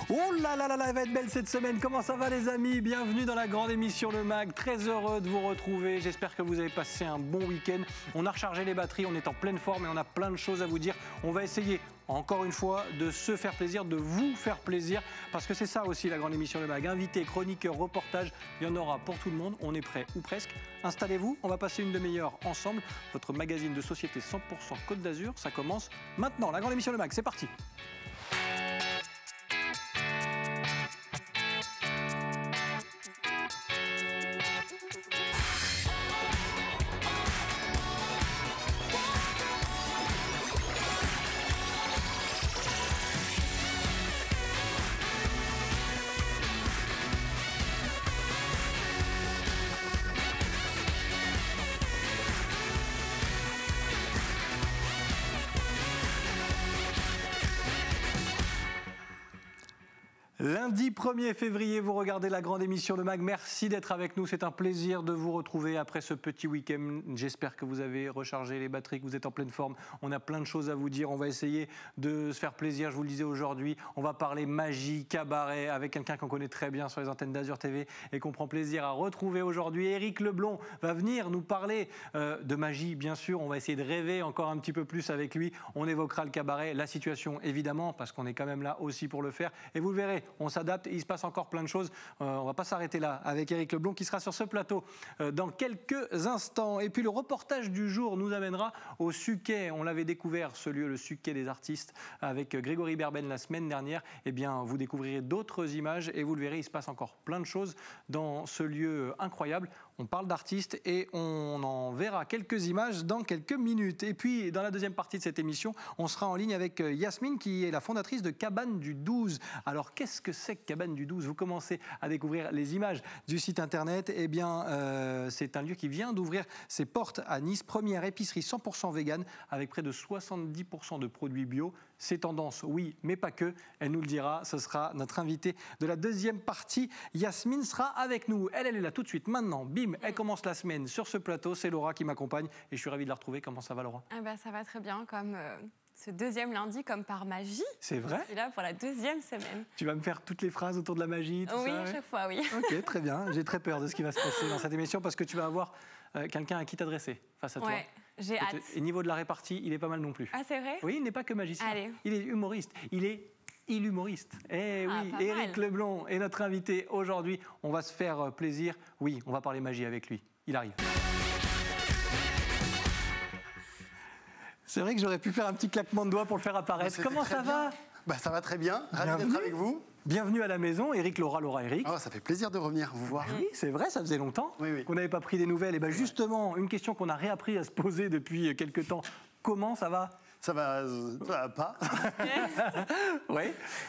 Oh là là là là, elle va être belle cette semaine. Comment ça va les amis? Bienvenue dans la grande émission Le Mag. Très heureux de vous retrouver. J'espère que vous avez passé un bon week-end. On a rechargé les batteries, on est en pleine forme et on a plein de choses à vous dire. On va essayer, encore une fois, de se faire plaisir, de vous faire plaisir. Parce que c'est ça aussi la grande émission Le Mag. Invités, chroniqueurs, reportages, il y en aura pour tout le monde. On est prêt ou presque. Installez-vous, on va passer une demi-heure ensemble. Votre magazine de société 100% Côte d'Azur, ça commence maintenant. La grande émission Le Mag, c'est parti. Lundi 1er février, vous regardez la grande émission Le Mag. Merci d'être avec nous. C'est un plaisir de vous retrouver après ce petit week-end. J'espère que vous avez rechargé les batteries, que vous êtes en pleine forme. On a plein de choses à vous dire. On va essayer de se faire plaisir. Je vous le disais aujourd'hui, on va parler magie, cabaret avec quelqu'un qu'on connaît très bien sur les antennes d'Azur TV et qu'on prend plaisir à retrouver aujourd'hui. Éric Leblond va venir nous parler de magie, bien sûr. On va essayer de rêver encore un petit peu plus avec lui. On évoquera le cabaret, la situation évidemment, parce qu'on est quand même là aussi pour le faire. Et vous le verrez, on s'adapte et il se passe encore plein de choses. On ne va pas s'arrêter là avec Éric Leblond qui sera sur ce plateau dans quelques instants. Et puis le reportage du jour nous amènera au Suquet. On l'avait découvert, ce lieu, le Suquet des artistes, avec Grégory Berben la semaine dernière. Eh bien, vous découvrirez d'autres images et vous le verrez, il se passe encore plein de choses dans ce lieu incroyable. On parle d'artistes et on en verra quelques images dans quelques minutes. Et puis, dans la deuxième partie de cette émission, on sera en ligne avec Yasmine, qui est la fondatrice de Cabane du 12. Alors, qu'est-ce que c'est que Cabane du 12? Vous commencez à découvrir les images du site internet. Eh bien, c'est un lieu qui vient d'ouvrir ses portes à Nice. Première épicerie 100% vegan, avec près de 70% de produits bio. C'est tendance, oui, mais pas que. Elle nous le dira. Ce sera notre invitée de la deuxième partie. Yasmine sera avec nous. Elle est là tout de suite, maintenant. Bim, elle commence la semaine sur ce plateau. C'est Laura qui m'accompagne et je suis ravi de la retrouver. Comment ça va, Laura? Ça va très bien, comme ce deuxième lundi, comme par magie. C'est vrai? Je suis là pour la deuxième semaine. Tu vas me faire toutes les phrases autour de la magie, tout ça? Oui, à chaque fois, oui. Ok, très bien. J'ai très peur de ce qui va se passer dans cette émission parce que tu vas avoir quelqu'un à qui t'adresser face à toi. Ouais, j'ai hâte. Et niveau de la répartie, il est pas mal non plus. Ah, c'est vrai? Oui, il n'est pas que magicien. Allez. Il est humoriste. Il est humoriste. Eh oui, Éric Leblond est notre invité aujourd'hui. On va se faire plaisir. Oui, on va parler magie avec lui. Il arrive. C'est vrai que j'aurais pu faire un petit claquement de doigts pour le faire apparaître. Comment ça va? Ça va très bien, ravi d'être avec vous. Bienvenue à la maison, Éric, Laura, Éric. Oh, ça fait plaisir de revenir vous voir. Oui, c'est vrai, ça faisait longtemps qu'on n'avait pas pris des nouvelles. Et bien justement, une question qu'on a réappris à se poser depuis quelques temps. Comment ça va? Ça va pas. Oui.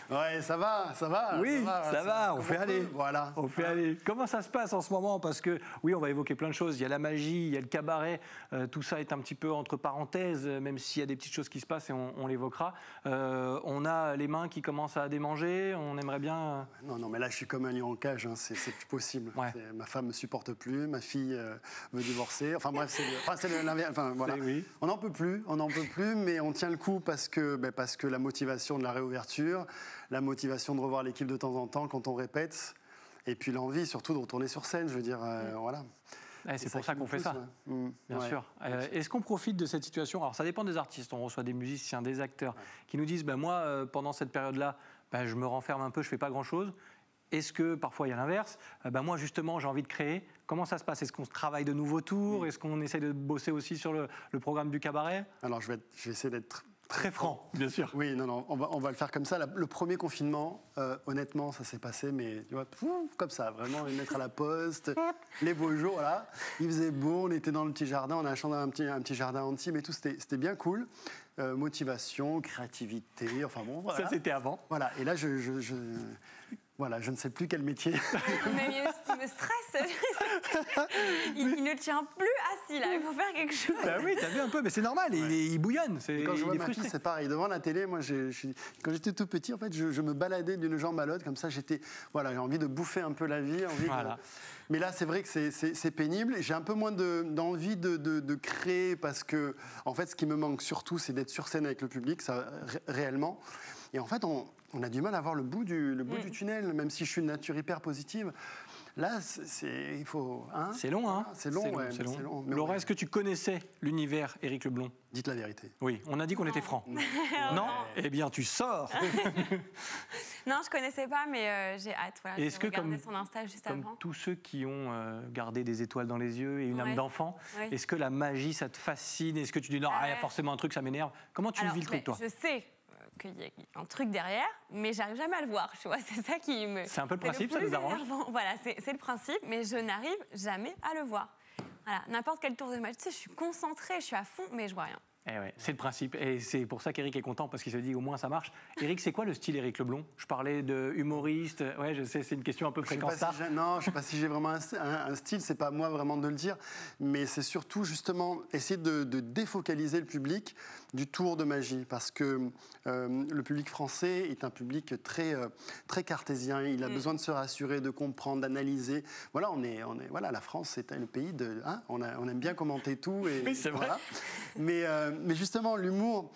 Ouais, ça va. Oui, ça va. On fait aller. Voilà. On fait aller. Comment ça se passe en ce moment? Parce que oui, on va évoquer plein de choses. Il y a la magie, il y a le cabaret. Tout ça est un petit peu entre parenthèses, même s'il y a des petites choses qui se passent et on l'évoquera. On a les mains qui commencent à démanger. On aimerait bien. Non, mais là, je suis comme un lion en cage. Hein. C'est plus possible. Ouais. Ma femme me supporte plus. Ma fille veut divorcer. Enfin bref, c'est l'inverse. Enfin voilà. Oui. On n'en peut plus. Mais on tient le coup parce que la motivation de la réouverture, la motivation de revoir l'équipe de temps en temps quand on répète, et puis l'envie surtout de retourner sur scène, je veux dire, voilà. C'est pour ça qu'on fait ça, bien sûr. Est-ce qu'on profite de cette situation? Alors ça dépend des artistes, on reçoit des musiciens, des acteurs qui nous disent moi, pendant cette période-là, je me renferme un peu, je ne fais pas grand-chose. Est-ce que parfois il y a l'inverse? Moi justement j'ai envie de créer. Comment ça se passe? Est-ce qu'on travaille de nouveaux tours? Est-ce qu'on essaie de bosser aussi sur le programme du cabaret? Alors je vais essayer d'être très franc, bien sûr. Oui, non, on va le faire comme ça. Le premier confinement, honnêtement, ça s'est passé, mais tu vois, comme ça, vraiment, les mettre à la poste, les beaux jours, voilà. Il faisait beau, on était dans le petit jardin, on a acheté un petit jardin intime et tout, c'était bien cool. Motivation, créativité, enfin bon, voilà. Ça, c'était avant. Voilà, et là, voilà, je ne sais plus quel métier. Mais il me stresse. Il ne tient plus assis, là. Il faut faire quelque chose. Oui, t'as vu un peu, mais c'est normal, il bouillonne. Quand je vois ma fille, c'est pareil. Devant la télé, moi, quand j'étais tout petit, en fait, je me baladais d'une jambe à l'autre, comme ça, j'ai envie de bouffer un peu la vie. Mais là, c'est vrai que c'est pénible. J'ai un peu moins d'envie de créer, parce que, en fait, ce qui me manque surtout, c'est d'être sur scène avec le public, ça, réellement. Et en fait, on a du mal à voir le bout du tunnel, même si je suis de nature hyper positive. Là, il faut... Hein, c'est long, hein? C'est long, ouais. C'est long. Laura, est-ce que tu connaissais l'univers Éric Leblond? Dites la vérité. Oui, on a dit qu'on était francs. Non. Eh bien, tu sors. Non, je connaissais pas, mais j'ai hâte. Voilà, est-ce que, comme son Insta juste comme avant. tous ceux qui ont gardé des étoiles dans les yeux et une âme d'enfant, est-ce que la magie, ça te fascine? Est-ce que tu dis non, il y a forcément un truc, ça m'énerve? Comment tu vis le truc, toi? Je sais qu'il y a un truc derrière, mais j'arrive jamais à le voir, tu vois. C'est ça qui me... C'est un peu le principe, ça nous arrange. Voilà, c'est le principe, mais je n'arrive jamais à le voir. Voilà, n'importe quel tour de magie, tu sais, je suis concentrée, je suis à fond, mais je vois rien. Eh ouais, c'est le principe. Et c'est pour ça qu'Éric est content, parce qu'il se dit au moins ça marche. Éric, c'est quoi le style Éric Leblond? Je parlais de humoriste. Ouais, je sais, c'est une question un peu fréquente. Non, je ne sais pas si j'ai vraiment un style, c'est pas à moi vraiment de le dire. Mais c'est surtout justement essayer de défocaliser le public du tour de magie. Parce que le public français est un public très cartésien. Il a besoin de se rassurer, de comprendre, d'analyser. Voilà, voilà, la France, c'est le pays de. Hein, on aime bien commenter tout. Et, oui, c'est voilà. vrai. Mais justement, l'humour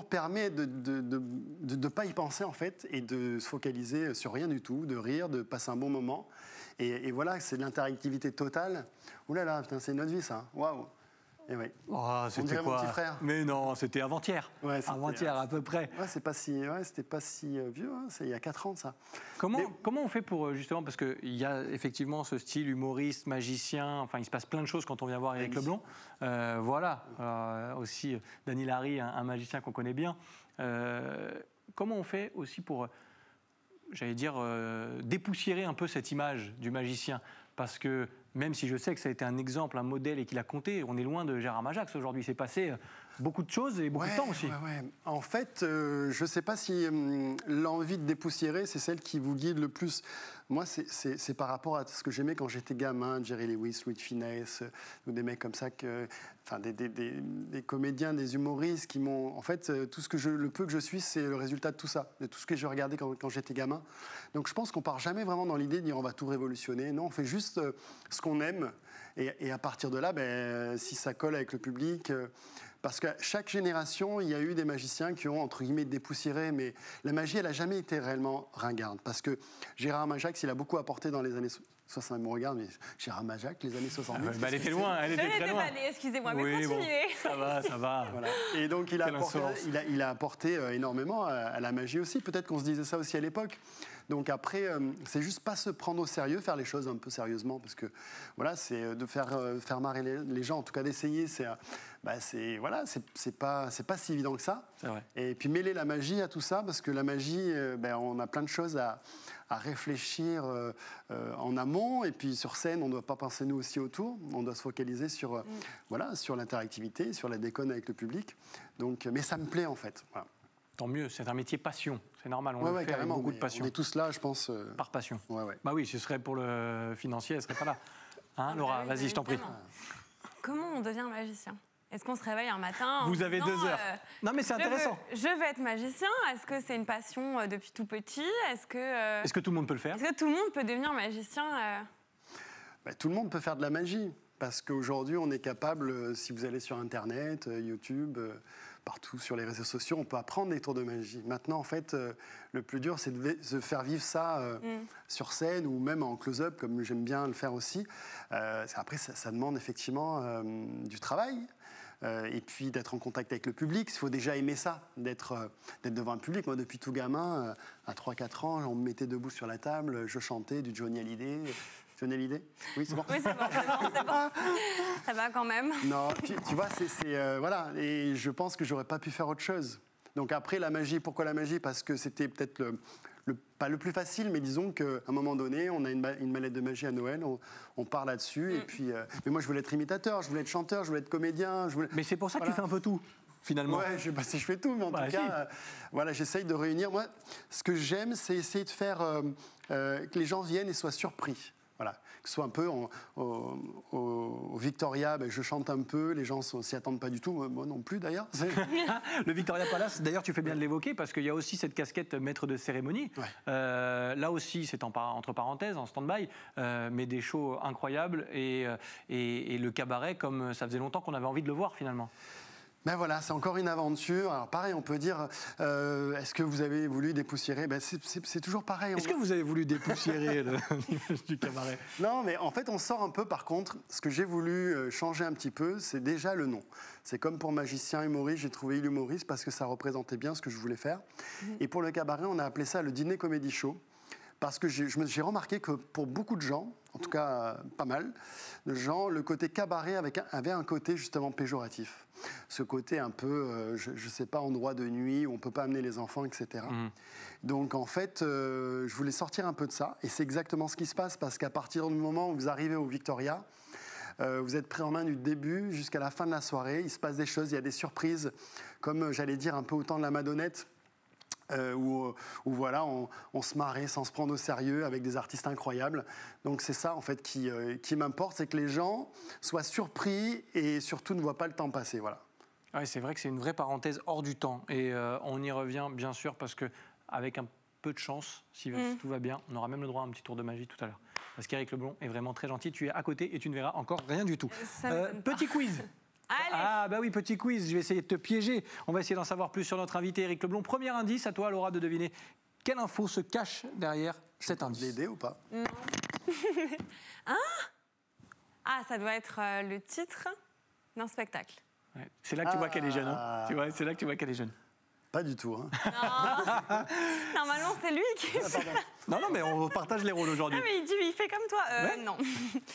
permet de ne pas y penser, en fait, et de se focaliser sur rien du tout, de rire, de passer un bon moment. Et voilà, c'est de l'interactivité totale. Ouh là là, putain, c'est notre vie, ça. Waouh. Et ouais. Oh, c'était quoi? Mon petit frère. Mais non, c'était avant-hier. Ouais, avant-hier, à peu près. Ouais, c'était pas si vieux, hein, c'est il y a 4 ans, ça. Comment on fait pour, justement, parce qu'il y a effectivement ce style humoriste, magicien, enfin, il se passe plein de choses quand on vient voir Éric Leblond. Voilà, aussi Dany Larry, un magicien qu'on connaît bien. Comment on fait aussi pour, j'allais dire, dépoussiérer un peu cette image du magicien? Parce que même si je sais que ça a été un exemple, un modèle et qu'il a compté, on est loin de Gérard Majax aujourd'hui. Il s'est passé beaucoup de choses et beaucoup de temps aussi. Ouais. En fait, je ne sais pas si l'envie de dépoussiérer, c'est celle qui vous guide le plus. Moi, c'est par rapport à ce que j'aimais quand j'étais gamin, Jerry Lewis, Louis de Funès, ou des mecs comme ça, des comédiens, des humoristes qui m'ont... En fait, tout le peu que je suis, c'est le résultat de tout ça, de tout ce que je regardais quand j'étais gamin. Donc je pense qu'on part jamais vraiment dans l'idée de dire on va tout révolutionner. Non, on fait juste ce qu'on aime. Et à partir de là, si ça colle avec le public... Parce qu'à chaque génération, il y a eu des magiciens qui ont, entre guillemets, dépoussiéré, mais la magie, elle n'a jamais été réellement ringarde. Parce que Gérard Majax, il a beaucoup apporté dans les années 60. On regarde, mais Gérard Majax, les années 70. Elle était loin, elle était très loin. Excusez-moi, mais continuez. Bon, ça va. Voilà. Et donc, il a apporté énormément à la magie aussi. Peut-être qu'on se disait ça aussi à l'époque. Donc après, c'est juste pas se prendre au sérieux, faire les choses un peu sérieusement, parce que voilà, c'est de faire marrer les gens, en tout cas d'essayer, c'est pas si évident que ça. C'est vrai. Et puis mêler la magie à tout ça, parce que la magie, on a plein de choses à réfléchir en amont, et puis sur scène, on ne doit pas penser nous aussi autour, on doit se focaliser sur l'interactivité, sur la déconne avec le public. Donc, mais ça me plaît en fait. Voilà. Tant mieux, c'est un métier passion, c'est normal, on le fait avec beaucoup de passion. On est tous là, je pense. Par passion. Ouais. Bah oui, ce serait pour le financier, elle ne serait pas là. Hein, Laura, vas-y, je t'en prie. Comment on devient magicien? Est-ce qu'on se réveille un matin Vous avez 2 heures. Non, mais c'est intéressant. Je veux être magicien. Est-ce que c'est une passion depuis tout petit? Est-ce que tout le monde peut le faire? Est-ce que tout le monde peut devenir magicien Tout le monde peut faire de la magie. Parce qu'aujourd'hui, on est capable, si vous allez sur Internet, YouTube, partout sur les réseaux sociaux, on peut apprendre des tours de magie. Maintenant, en fait, le plus dur, c'est de se faire vivre ça sur scène ou même en close-up, comme j'aime bien le faire aussi. Après, ça demande effectivement du travail. Et puis d'être en contact avec le public. Il faut déjà aimer ça, d'être devant un public. Moi, depuis tout gamin, à 3-4 ans, on me mettait debout sur la table, je chantais du Johnny Hallyday. Johnny Hallyday? Oui, c'est bon. Oui, c'est bon. Ça va quand même. Non, tu vois, voilà. Et je pense que j'aurais pas pu faire autre chose. Donc après, la magie, pourquoi la magie? Parce que c'était peut-être pas le plus facile, mais disons qu'à un moment donné, on a une mallette de magie à Noël, on part là-dessus. Et puis, mais moi, je voulais être imitateur, je voulais être chanteur, je voulais être comédien. Mais c'est pour ça que tu fais un peu tout, finalement. Ouais, je sais pas si je fais tout, mais en tout cas, voilà, j'essaye de réunir. Moi, ce que j'aime, c'est essayer de faire que les gens viennent et soient surpris. Voilà, que ce soit un peu au Victoria, je chante un peu, les gens s'y attendent pas du tout, moi non plus d'ailleurs. Le Victoria Palace, d'ailleurs tu fais bien de l'évoquer parce qu'il y a aussi cette casquette maître de cérémonie. Ouais. Là aussi c'est entre parenthèses, en stand-by, mais des shows incroyables et le cabaret comme ça faisait longtemps qu'on avait envie de le voir finalement. Ben voilà, c'est encore une aventure. Alors pareil, on peut dire, est-ce que vous avez voulu dépoussiérer? Ben c'est toujours pareil. Est-ce que vous avez voulu dépoussiérer l'image du cabaret? Non, mais en fait, on sort un peu. Par contre, ce que j'ai voulu changer un petit peu, c'est déjà le nom. C'est comme pour magicien humoriste, j'ai trouvé l'humoriste parce que ça représentait bien ce que je voulais faire. Et pour le cabaret, on a appelé ça le dîner comédie show. Parce que j'ai remarqué que pour beaucoup de gens, en tout cas pas mal de gens, le côté cabaret avait un côté justement péjoratif. Ce côté un peu, je ne sais pas, endroit de nuit où on ne peut pas amener les enfants, etc. Donc en fait, je voulais sortir un peu de ça. Et c'est exactement ce qui se passe parce qu'à partir du moment où vous arrivez au Victoria, vous êtes pris en main du début jusqu'à la fin de la soirée. Il se passe des choses, il y a des surprises, comme j'allais dire un peu au temps de la Madonnette. Où voilà, on se marrait sans se prendre au sérieux avec des artistes incroyables. Donc c'est ça en fait qui m'importe, c'est que les gens soient surpris et surtout ne voient pas le temps passer. Voilà. Ouais, c'est vrai que c'est une vraie parenthèse hors du temps et on y revient bien sûr parce qu'avec un peu de chance, si tout va bien, on aura même le droit à un petit tour de magie tout à l'heure. Parce qu'Éric Leblond est vraiment très gentil, tu es à côté et tu ne verras encore rien du tout. Petit quiz. Allez. Ah bah oui, petit quiz, je vais essayer de te piéger. On va essayer d'en savoir plus sur notre invité Éric Leblond. Premier indice, à toi Laura de deviner quelle info se cache derrière cet indice. L'aider ou pas? Non. Ah, ça doit être le titre d'un spectacle. Ouais. C'est là que tu vois qu'elle est jeune. Hein. Tu vois, c'est là que tu vois qu'elle est jeune. Pas du tout. Hein. Non. Normalement, c'est lui qui... Non, mais on partage les rôles aujourd'hui. Ah, mais il fait comme toi. Ouais. Non.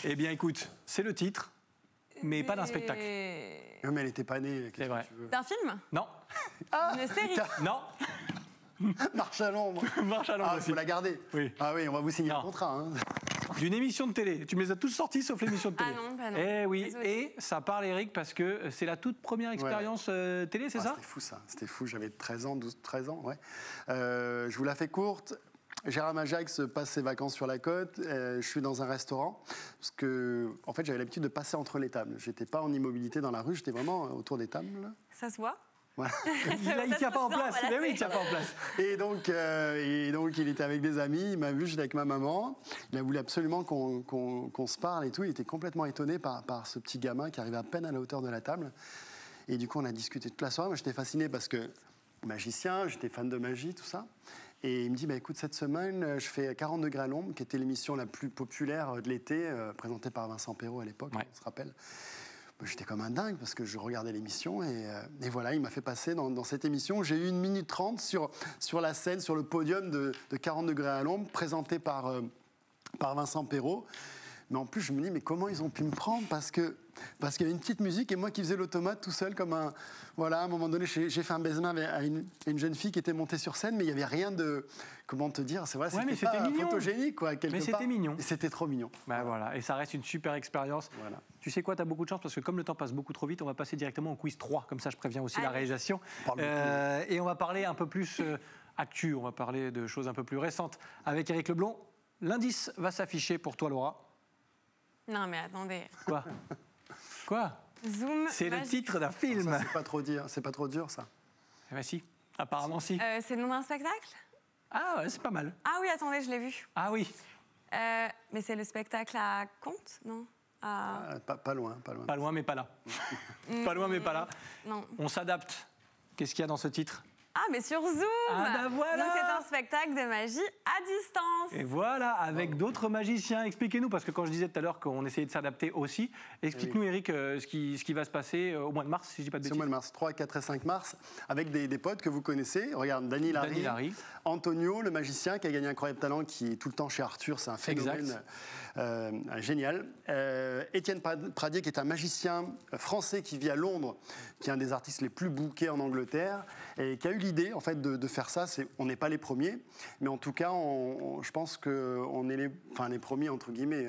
Eh bien, écoute, c'est le titre, mais pas d'un spectacle. Non, mais elle n'était pas née. C'est vrai. D'un film? Non. Une série? Non. Marche à l'ombre. Marche à l'ombre Ah, aussi. faut la garder. Oui. Ah oui, on va vous signer Non. un contrat. Hein. D'une émission de télé. Tu me les as tous sortis sauf l'émission de télé. Ah non, bah non. Eh oui, Désolée. et ça parle Éric parce que c'est la toute première expérience télé, c'est ça? C'était fou ça, c'était fou, j'avais 13 ans, 13 ans, ouais. Je vous la fais courte. Gérard Majax passe ses vacances sur la côte, je suis dans un restaurant, parce que en fait j'avais l'habitude de passer entre les tables. J'étais pas en immobilité dans la rue, j'étais vraiment autour des tables. Ça se voit? Voilà. Là, il ne tient pas en place. Voilà, Mais oui, il ne tient pas en place. Et donc, il était avec des amis, il m'a vu, j'étais avec ma maman. Il a voulu absolument qu'on se parle et tout. Il était complètement étonné par ce petit gamin qui arrivait à peine à la hauteur de la table. Et du coup, on a discuté toute la soirée. Moi, j'étais fasciné parce que magicien, j'étais fan de magie, tout ça. Et il me dit, bah, écoute, cette semaine, je fais 40 degrés à l'ombre, qui était l'émission la plus populaire de l'été, présentée par Vincent Perrault à l'époque, Ouais. on se rappelle. J'étais comme un dingue parce que je regardais l'émission et voilà, il m'a fait passer dans cette émission. J'ai eu 1 minute 30 sur la scène, sur le podium de 40 degrés à l'ombre, présenté par Vincent Perrault. Mais en plus, je me dis, mais comment ils ont pu me prendre parce qu'il y avait une petite musique et moi qui faisais l'automate tout seul comme un... Voilà, à un moment donné, j'ai fait un baisement à une jeune fille qui était montée sur scène, mais il n'y avait rien de... Comment te dire? C'est vrai, Ouais, mais c'était c'était pas mignon. photogénique, quoi, quelque Mais part. c'était mignon. Et c'était trop mignon. Bah voilà, et ça reste une super expérience. Voilà. Tu sais quoi, tu as beaucoup de chance parce que comme le temps passe beaucoup trop vite, on va passer directement au quiz 3. Comme ça, je préviens aussi la Allez. réalisation. Parle Et on va parler un peu plus actu, on va parler de choses un peu plus récentes. Avec Éric Leblond, l'indice va s'afficher pour toi, Laura. Non, mais attendez. Quoi? Quoi? Zoom. C'est le magique. titre d'un film. Ça, c'est pas trop dur, ça. Eh ben si, apparemment si. C'est le nom d'un spectacle? Ah ouais, c'est pas mal. Ah oui, attendez, je l'ai vu. Ah oui, Mais c'est le spectacle à conte, non? Pas loin, pas loin. pas loin mais pas là. Pas loin mais pas là. Non. On s'adapte. Qu'est-ce qu'il y a dans ce titre? Ah, mais sur Zoom! Ah, bah voilà! Donc c'est un spectacle de magie à distance. Et voilà, avec d'autres magiciens. Expliquez-nous, parce que quand je disais tout à l'heure qu'on essayait de s'adapter aussi, explique-nous, Éric, ce qui va se passer au mois de mars, si je ne dis pas de C'est bêtises. au mois de mars, 3, 4 et 5 mars, avec des potes que vous connaissez. Regarde, Dany Larry, Antonio, le magicien qui a gagné Incroyable Talent, qui est tout le temps chez Arthur, c'est un phénomène génial. Étienne Pradier, qui est un magicien français qui vit à Londres, qui est un des artistes les plus bookés en Angleterre, et qui a eu l'idée en fait, de faire ça. On n'est pas les premiers, mais en tout cas, je pense qu'on est les premiers, entre guillemets,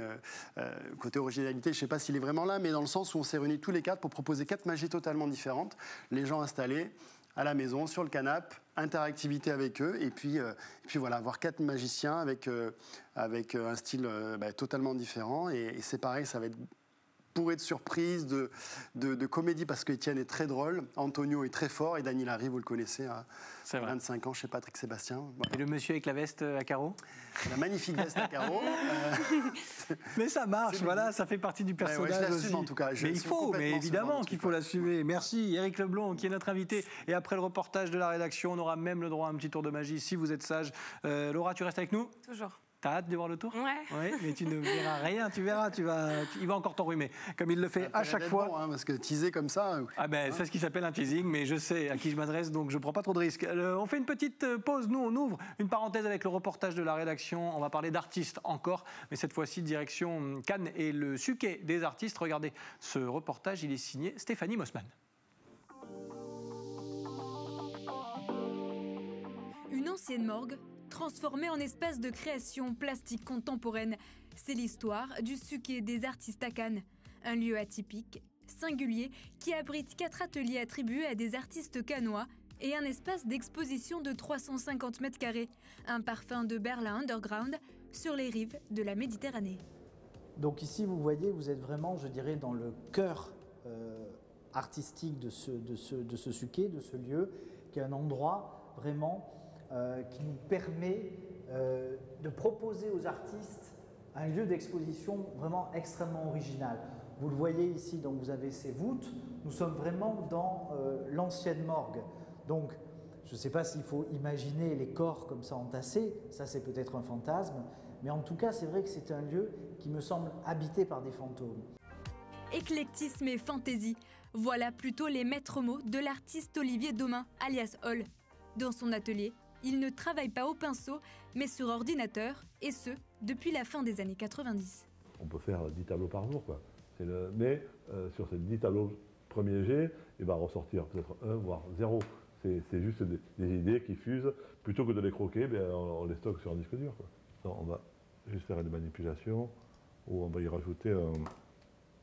côté originalité. Je ne sais pas s'il est vraiment là, mais dans le sens où on s'est réunis tous les 4 pour proposer 4 magies totalement différentes. Les gens installés à la maison, sur le canapé, interactivité avec eux, et puis voilà, avoir 4 magiciens avec un style totalement différent. Et c'est pareil, ça va être bourré de surprises, de comédie, parce qu'Étienne est très drôle, Antonio est très fort, et Dany Larry, vous le connaissez, à 25 ans chez Patrick Sébastien. Voilà. Et le monsieur avec la veste à carreaux? La magnifique veste à carreaux. Mais ça marche, voilà, ça fait partie du personnage je l'assume aussi. en tout cas. Mais il faut, mais évidemment qu'il faut l'assumer. Merci Éric Leblond qui est notre invité. Et après le reportage de la rédaction, on aura même le droit à un petit tour de magie si vous êtes sage. Laura, tu restes avec nous? Toujours. T'as hâte de voir le tour? Ouais. Oui, mais tu ne verras rien, tu verras, il va encore t'enrhumer, comme il le fait à chaque fois. Bon, hein, parce que teaser comme ça... Ah ben, c'est ce qui s'appelle un teasing, mais je sais à qui je m'adresse, donc je ne prends pas trop de risques. On fait une petite pause, nous on ouvre une parenthèse avec le reportage de la rédaction, on va parler d'artistes encore, mais cette fois-ci direction Cannes et le suquet des artistes. Regardez ce reportage, il est signé Stéphanie Mossman. Une ancienne morgue transformée en espace de création plastique contemporaine. C'est l'histoire du suquet des artistes à Cannes. Un lieu atypique, singulier, qui abrite 4 ateliers attribués à des artistes cannois et un espace d'exposition de 350 mètres carrés. Un parfum de Berlin underground sur les rives de la Méditerranée. Donc ici, vous voyez, vous êtes vraiment, je dirais, dans le cœur artistique de ce suquet, de ce lieu, qui est un endroit vraiment qui nous permet de proposer aux artistes un lieu d'exposition vraiment extrêmement original. Vous le voyez ici, donc vous avez ces voûtes. Nous sommes vraiment dans l'ancienne morgue. Donc, je ne sais pas s'il faut imaginer les corps comme ça entassés, ça c'est peut-être un fantasme, mais en tout cas, c'est vrai que c'est un lieu qui me semble habité par des fantômes. Éclectisme et fantaisie, voilà plutôt les maîtres mots de l'artiste Olivier Domain, alias Hall. Dans son atelier, il ne travaille pas au pinceau, mais sur ordinateur, et ce, depuis la fin des années 90. On peut faire 10 tableaux par jour, quoi. Mais sur ces 10 tableaux premier jet, il va ressortir peut-être 1, voire 0. C'est juste des idées qui fusent. Plutôt que de les croquer, on les stocke sur un disque dur, quoi. Non, on va juste faire une manipulation où on va y rajouter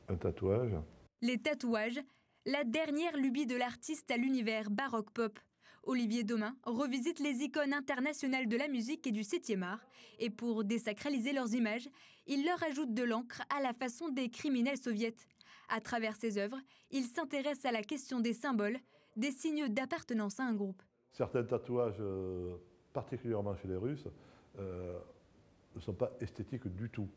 un tatouage. Les tatouages, la dernière lubie de l'artiste à l'univers baroque pop. Olivier Domain revisite les icônes internationales de la musique et du 7e art, et pour désacraliser leurs images, il leur ajoute de l'encre à la façon des criminels soviétiques. À travers ses œuvres, il s'intéresse à la question des symboles, des signes d'appartenance à un groupe. Certains tatouages, particulièrement chez les Russes, ne sont pas esthétiques du tout.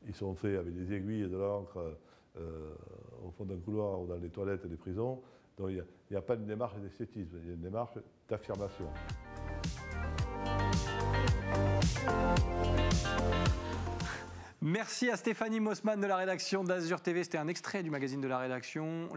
Ils sont faits avec des aiguilles et de l'encre au fond d'un couloir ou dans les toilettes des prisons. Donc il n'y a pas une démarche d'esthétisme, il y a une démarche d'affirmation. Merci à Stéphanie Mossman de la rédaction d'Azur TV. C'était un extrait du magazine de la rédaction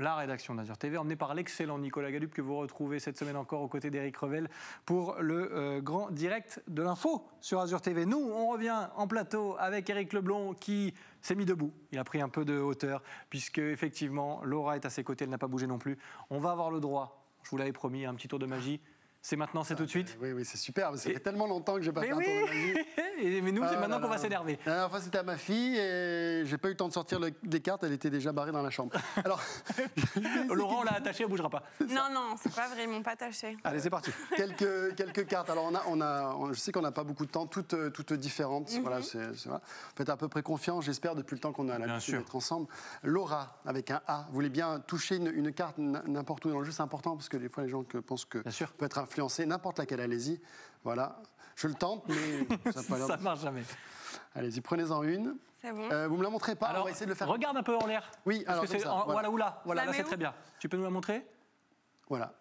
d'Azur TV, emmené par l'excellent Nicolas Galup, que vous retrouvez cette semaine encore aux côtés d'Éric Revel pour le grand direct de l'info sur Azur TV. Nous, on revient en plateau avec Éric Leblond qui s'est mis debout. Il a pris un peu de hauteur puisque effectivement Laura est à ses côtés, elle n'a pas bougé non plus. On va avoir le droit, je vous l'avais promis, un petit tour de magie. C'est maintenant, c'est tout de suite? Oui, c'est super. Ça fait tellement longtemps que j'ai pas fait un tour de magie. Mais nous, c'est maintenant qu'on va s'énerver. La dernière fois, c'était à ma fille et j'ai pas eu le temps de sortir des cartes. Elle était déjà barrée dans la chambre. Alors, Laurent, on l'a attachée, elle ne bougera pas. Non, c'est pas vrai, ils m'ont pas attaché. Allez, c'est parti. Quelques cartes. Alors, je sais qu'on n'a pas beaucoup de temps, toutes différentes. Voilà, faites à peu près confiance, j'espère, depuis le temps qu'on a l'habitude d'être ensemble. Laura, avec un A, vous voulez bien toucher une carte n'importe où dans le jeu. C'est important parce que des fois, les gens pensent que peut être influencé, n'importe laquelle, allez-y. Voilà, je le tente, mais ça ne marche jamais. Allez-y, prenez-en une. C'est bon. Vous me la montrez pas, alors, on va essayer de le faire. Regarde un peu en l'air. Oui, alors comme ça, voilà, là c'est très bien. Tu peux nous la montrer? Voilà.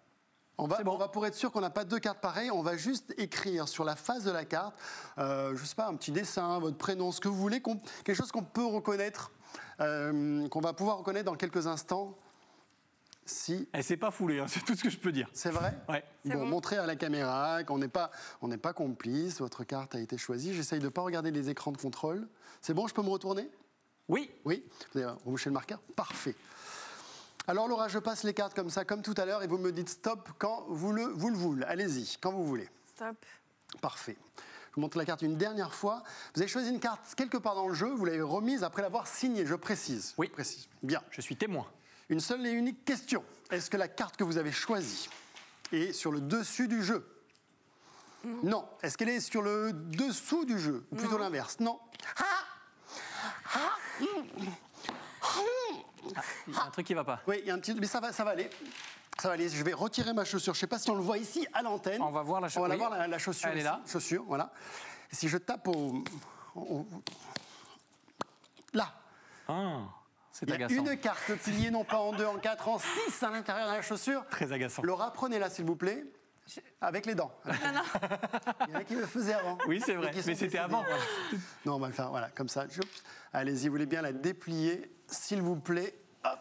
On va pour être sûr qu'on n'a pas deux cartes pareilles, on va juste écrire sur la face de la carte, je sais pas, un petit dessin, votre prénom, ce que vous voulez, quelque chose qu'on peut reconnaître, qu'on va pouvoir reconnaître dans quelques instants. Si. Elle s'est pas foulée, hein, c'est tout ce que je peux dire. C'est vrai? Ouais. Bon, montrez à la caméra qu'on n'est pas complice, votre carte a été choisie. J'essaye de ne pas regarder les écrans de contrôle. C'est bon, je peux me retourner? Oui. Oui? Vous avez rebouché le marqueur? Parfait. Alors Laura, je passe les cartes comme ça, comme tout à l'heure, et vous me dites stop quand vous le voulez. Allez-y, quand vous voulez. Stop. Parfait. Je vous montre la carte une dernière fois. Vous avez choisi une carte quelque part dans le jeu, vous l'avez remise après l'avoir signée, je précise. Oui. Je précise. Bien. Je suis témoin. Une seule et unique question. Est-ce que la carte que vous avez choisie est sur le dessus du jeu? Non. Est-ce qu'elle est sur le dessous du jeu? Ou plutôt l'inverse? Non. Il y a un truc qui va pas. Oui, il y a un petit... Mais ça va aller. Ça va aller. Je vais retirer ma chaussure. Je ne sais pas si on le voit ici à l'antenne. On va voir la chaussure. On va la voir, la chaussure. Elle est ici. là. Chaussure, voilà. Et si je tape là. Ah, c'est Il y a agaçant. une carte pliée, non pas en 2, en 4, en 6 à l'intérieur de la chaussure. Très agaçant. Laura, prenez-la, s'il vous plaît. Avec les dents. Il y en a qui le faisaient avant. Oui, c'est vrai, Et qui sont mais c'était décédés. avant. Voilà. Non, on va le faire, voilà, comme ça. Allez-y, vous voulez bien la déplier, s'il vous plaît. Hop.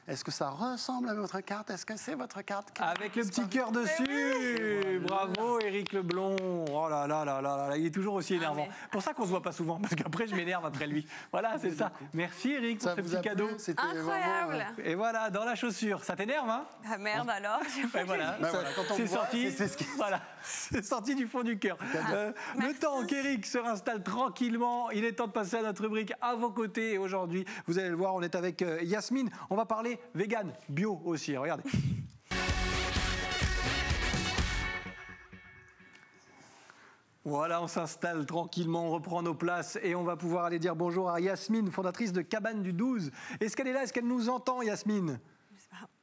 Est-ce que ça ressemble à votre carte? Est-ce que c'est votre carte? Avec le petit cœur dessus. Bravo, Éric Leblond. Oh là là là là là, il est toujours aussi énervant. Pour ça qu'on se voit pas souvent, parce qu'après je m'énerve après lui. Voilà, c'est ça. Merci Éric pour Ça ce vous petit a plu? cadeau. C'était Incroyable. vraiment, Et voilà, dans la chaussure. Ça t'énerve, hein? Ah merde alors. Et voilà, Ben voilà, quand on c'est me voit, sorti. c'est ce qui- Voilà, c'est sorti du fond du cœur. Le temps qu'Éric se réinstalle tranquillement, il est temps de passer à notre rubrique à vos côtés. Et aujourd'hui, vous allez le voir, on est avec Yasmine. On va parler vegan, bio aussi. Regardez. Voilà, on s'installe tranquillement, on reprend nos places et on va pouvoir aller dire bonjour à Yasmine, fondatrice de Cabane du 12. Est-ce qu'elle est là? Est-ce qu'elle nous entend, Yasmine?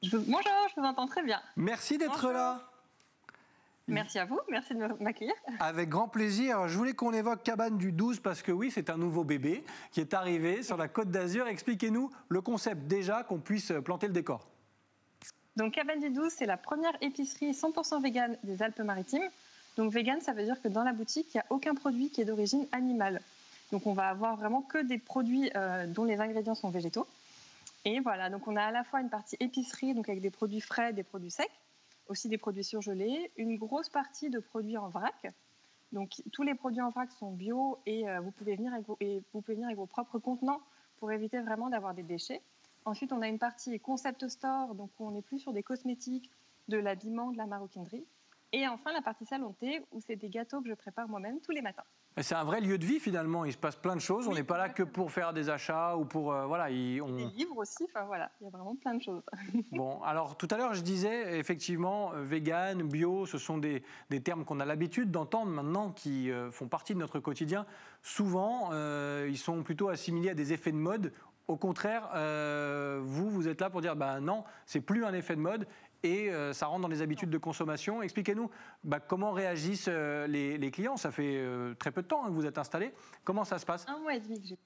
Bonjour, je vous entends très bien. Merci d'être Bonjour. là. Merci à vous, merci de m'accueillir. Avec grand plaisir. Je voulais qu'on évoque Cabane du 12 parce que oui, c'est un nouveau bébé qui est arrivé sur la Côte d'Azur. Expliquez-nous le concept déjà, qu'on puisse planter le décor. Donc Cabane du 12, c'est la première épicerie 100% végane des Alpes-Maritimes. Donc vegan, ça veut dire que dans la boutique, il n'y a aucun produit qui est d'origine animale. Donc on va avoir vraiment que des produits dont les ingrédients sont végétaux. Et voilà, donc on a à la fois une partie épicerie, donc avec des produits frais, des produits secs, aussi des produits surgelés, une grosse partie de produits en vrac. Donc tous les produits en vrac sont bio et vous pouvez venir avec vos propres contenants pour éviter vraiment d'avoir des déchets. Ensuite, on a une partie concept store, donc où on est plus sur des cosmétiques, de l'habillement, de la maroquinerie. Et enfin, la partie salon thé, où c'est des gâteaux que je prépare moi-même tous les matins. C'est un vrai lieu de vie finalement, il se passe plein de choses. On Oui, n'est pas là que exactement. pour faire des achats ou pour... voilà, Des livres aussi, enfin voilà, il y a vraiment plein de choses. Bon, alors tout à l'heure je disais effectivement vegan, bio, ce sont des termes qu'on a l'habitude d'entendre maintenant qui font partie de notre quotidien. Souvent, ils sont plutôt assimilés à des effets de mode. Au contraire, vous êtes là pour dire ben non, c'est plus un effet de mode et ça rentre dans les habitudes de consommation. Expliquez-nous comment réagissent les clients. Ça fait très peu de temps que vous êtes installés. Comment ça se passe? 1 mois et demi que j'ai.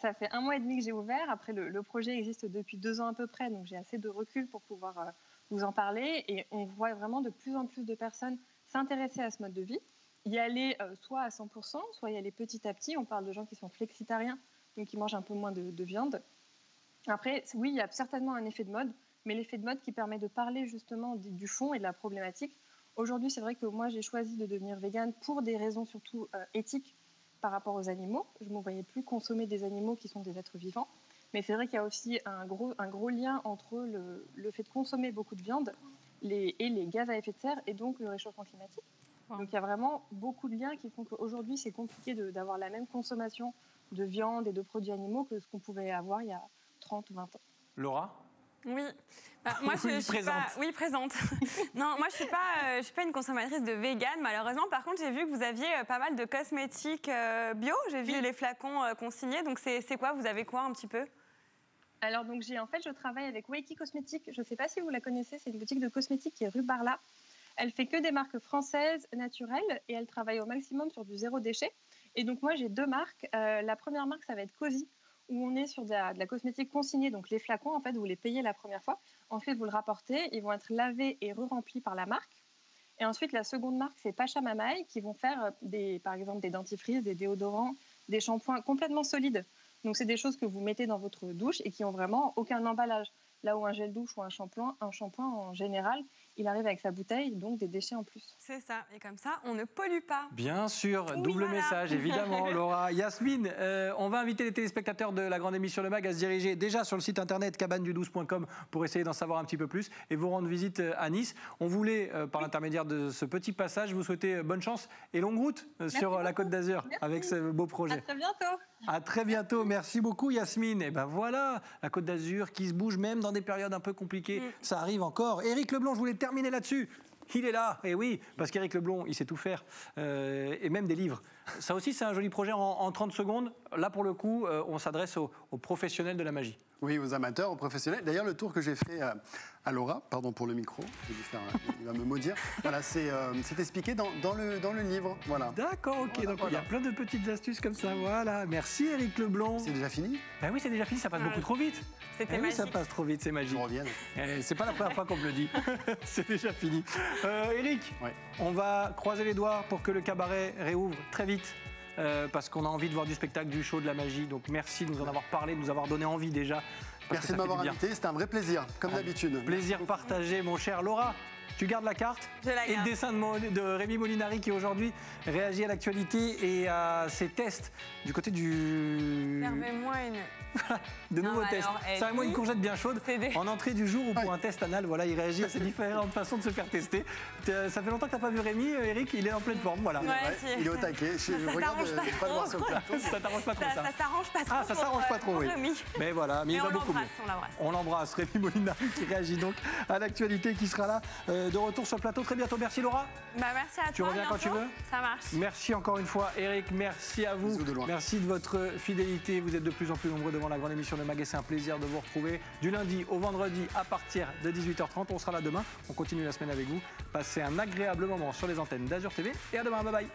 Ça fait 1 mois et demi que j'ai ouvert. Après, le projet existe depuis 2 ans à peu près, donc j'ai assez de recul pour pouvoir vous en parler. Et on voit vraiment de plus en plus de personnes s'intéresser à ce mode de vie, y aller soit à 100%, soit y aller petit à petit. On parle de gens qui sont flexitariens, donc qui mangent un peu moins de viande. Après, oui, il y a certainement un effet de mode, mais l'effet de mode qui permet de parler justement du fond et de la problématique. Aujourd'hui, c'est vrai que moi, j'ai choisi de devenir végane pour des raisons surtout éthiques par rapport aux animaux. Je ne me voyais plus consommer des animaux qui sont des êtres vivants. Mais c'est vrai qu'il y a aussi un gros lien entre le fait de consommer beaucoup de viande et les gaz à effet de serre et donc le réchauffement climatique. Donc il y a vraiment beaucoup de liens qui font qu'aujourd'hui, c'est compliqué d'avoir la même consommation de viande et de produits animaux que ce qu'on pouvait avoir il y a 30 ou 20 ans. Laura? Oui. Moi, je suis présente. pas... Oui, présente. Non, moi, je suis pas une consommatrice de vegan, malheureusement. Par contre, j'ai vu que vous aviez pas mal de cosmétiques bio. J'ai vu les flacons consignés. Donc, c'est quoi? Vous avez quoi un petit peu? Alors, donc, je travaille avec Waiki Cosmétiques. Je ne sais pas si vous la connaissez. C'est une boutique de cosmétiques qui est rue Barla. Elle fait que des marques françaises, naturelles, et elle travaille au maximum sur du zéro déchet. Et donc, moi, j'ai 2 marques. La première marque, ça va être Cozy, où on est sur de la cosmétique consignée. Donc, les flacons, en fait, vous les payez la première fois. Ensuite, vous le rapportez. Ils vont être lavés et re-remplis par la marque. Et ensuite, la seconde marque, c'est Pachamamaï, qui vont faire, par exemple, des dentifrices, des déodorants, des shampoings complètement solides. Donc, c'est des choses que vous mettez dans votre douche et qui n'ont vraiment aucun emballage. Là où un gel douche ou un shampoing en général, il arrive avec sa bouteille, donc des déchets en plus. C'est ça. Et comme ça, on ne pollue pas. Bien sûr, Oui, double voilà. message, évidemment, Laura. Yasmine, on va inviter les téléspectateurs de la grande émission Le Mag à se diriger déjà sur le site internet cabanedu12.com pour essayer d'en savoir un petit peu plus et vous rendre visite à Nice. On voulait, par l'intermédiaire de ce petit passage, vous souhaiter bonne chance et longue route sur la Côte d'Azur avec ce beau projet. À très bientôt. À très bientôt. Merci beaucoup, Yasmine. Et ben voilà, la Côte d'Azur qui se bouge même dans des périodes un peu compliquées. Ça arrive encore. Éric Leblond, je voulais terminer là-dessus. Il est là, et oui, parce qu'Éric Leblond, il sait tout faire, et même des livres. Ça aussi, c'est un joli projet en 30 secondes. Là, pour le coup, on s'adresse aux professionnels de la magie. Oui, aux amateurs, aux professionnels. D'ailleurs, le tour que j'ai fait à Laura, pardon pour le micro, il va me maudire. Voilà, c'est expliqué dans le livre. Voilà. D'accord, ok. Voilà, donc il y a plein de petites astuces comme ça. Voilà. Merci Éric Leblond. C'est déjà fini? Ben oui, c'est déjà fini. Ça passe beaucoup trop vite. C'était Oui, magique. ça passe trop vite, c'est magique. Je reviens. C'est pas la première fois qu'on me le dit. C'est déjà fini. Éric, Ouais. on va croiser les doigts pour que le cabaret réouvre très vite. Parce qu'on a envie de voir du spectacle, du show, de la magie. Donc merci de nous en avoir parlé, de nous avoir donné envie déjà. parce que Merci ça de fait m'avoir du bien. invité, c'était un vrai plaisir, comme d'habitude. Plaisir partagé, mon cher Laura. Tu gardes la carte Je la et le garde. dessin de Rémi Molinari qui aujourd'hui réagit à l'actualité et à ses tests du côté du... Servez-moi une. de Non, nouveaux mais tests. alors, Servez-moi une courgette bien chaude C'est des- en entrée du jour ou pour un test anal. Voilà, il réagit à ces différentes façons de se faire tester. Ça fait longtemps que tu n'as pas vu Rémi, Eric, il est en pleine forme. Voilà. Ouais, si. Il est au taquet. Je regarde t'arrange pas pas le voir sur le plateau. Ça t'arrange pas trop ça. Ça s'arrange pas trop. Ah, ça pour, s'arrange pas trop, pour oui. Rémi. Mais voilà, mais il Mais va on beaucoup mieux. l'embrasse, on l'embrasse. On l'embrasse, Rémi Molinari qui réagit donc à l'actualité, qui sera là de retour sur le plateau très bientôt. Merci Laura. Bah, merci à Tu toi. reviens quand tu bientôt. veux. Ça marche. Merci encore une fois, Eric. Merci à vous. Bisous de loin. Merci de votre fidélité. Vous êtes de plus en plus nombreux devant la grande émission de Mag et c'est un plaisir de vous retrouver du lundi au vendredi à partir de 18h30. On sera là demain. On continue la semaine avec vous. Passez un agréable moment sur les antennes d'Azur TV et à demain. Bye bye.